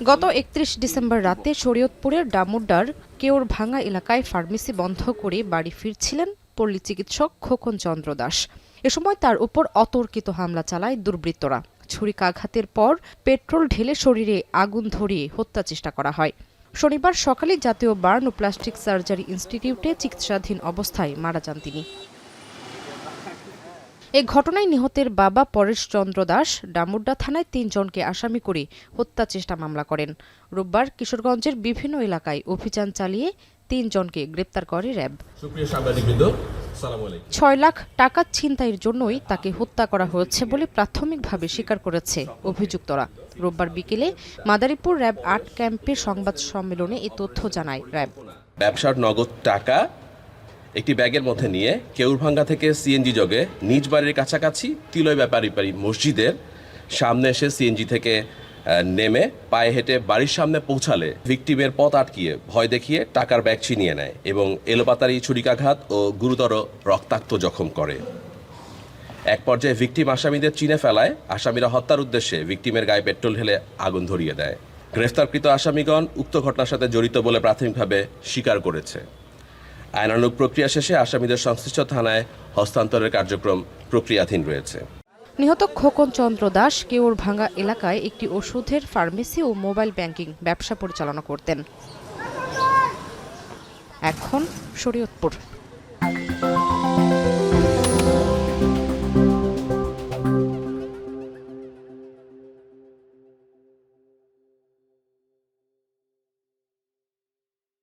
গত ৩১ ডিসেম্বর রাতে শরীয়তপুরের ডামুড্ডার কেওরভাঙ্গা এলাকায় ফার্মেসি বন্ধ করে বাড়ি ফিরছিলেন পল্লী চিকিৎসক খোকন চন্দ্র দাস। এ সময় তার উপর অতর্কিত হামলা চালায় দুর্বৃত্তরা। ছুরিকাঘাতের পর পেট্রোল ঢেলে শরীরে আগুন ধরিয়ে হত্যা চেষ্টা করা হয়। শনিবার সকালে জাতীয় বার্ন ও প্লাস্টিক সার্জারি ইনস্টিটিউটে চিকিৎসাধীন অবস্থায় মারা যান তিনি। এ ঘটনায় নিহতের বাবা পরেশ চন্দ্র দাস ডামুড্ডা থানায় ৩ জনকে আসামি করে হত্যা চেষ্টা মামলা করেন। রোববার কিশোরগঞ্জের বিভিন্ন এলাকায় অভিযান চালিয়ে ৩ জনকে গ্রেপ্তার করে র্যাব। ৬ লাখ টাকা ছিনতাইয়ের জন্যই তাকে হত্যা করা হয়েছে বলে প্রাথমিকভাবে স্বীকার করেছে অভিযুক্তরা। রোববার বিকেলে মাদারীপুর র্যাব ৮ ক্যাম্পে সংবাদ সম্মেলনে এ তথ্য জানায় র্যাব। ব্যবসার নগদ টাকা একটি ব্যাগের মধ্যে নিয়ে কেউরভাঙ্গা থেকে সিএনজি যোগে নিজ বাড়ির কাছাকাছি তিলয় ব্যাপারী মসজিদের সামনে এসে সিএনজি থেকে নেমে পায়ে হেঁটে বাড়ির সামনে পৌঁছালে ভিকটিমের পথ আটকিয়ে ভয় দেখিয়ে টাকার ব্যাগ ছিনিয়ে নেয় এবং এলোপাতাড়ি ছুরিকাঘাত ও গুরুতর রক্তাক্ত জখম করে। এক পর্যায়ে ভিকটিম আসামিদের চিনে ফেলায় আসামিরা হত্যার উদ্দেশ্যে ভিকটিমের গায়ে পেট্রোল ঢেলে আগুন ধরিয়ে দেয়। গ্রেফতারকৃত আসামিগণ উক্ত ঘটনার সাথে জড়িত বলে প্রাথমিকভাবে স্বীকার করেছে। আইনানুগ প্রক্রিয়া শেষে আসামিদের সংশ্লিষ্ট থানায় হস্তান্তরের কার্যক্রম প্রক্রিয়াধীন রয়েছে। নিহত খোকন চন্দ্র দাস কেওরভাঙ্গা এলাকায় একটি ওষুধের ফার্মেসি ও মোবাইল ব্যাংকিং ব্যবসা পরিচালনা করতেন। এখন শরীয়তপুর।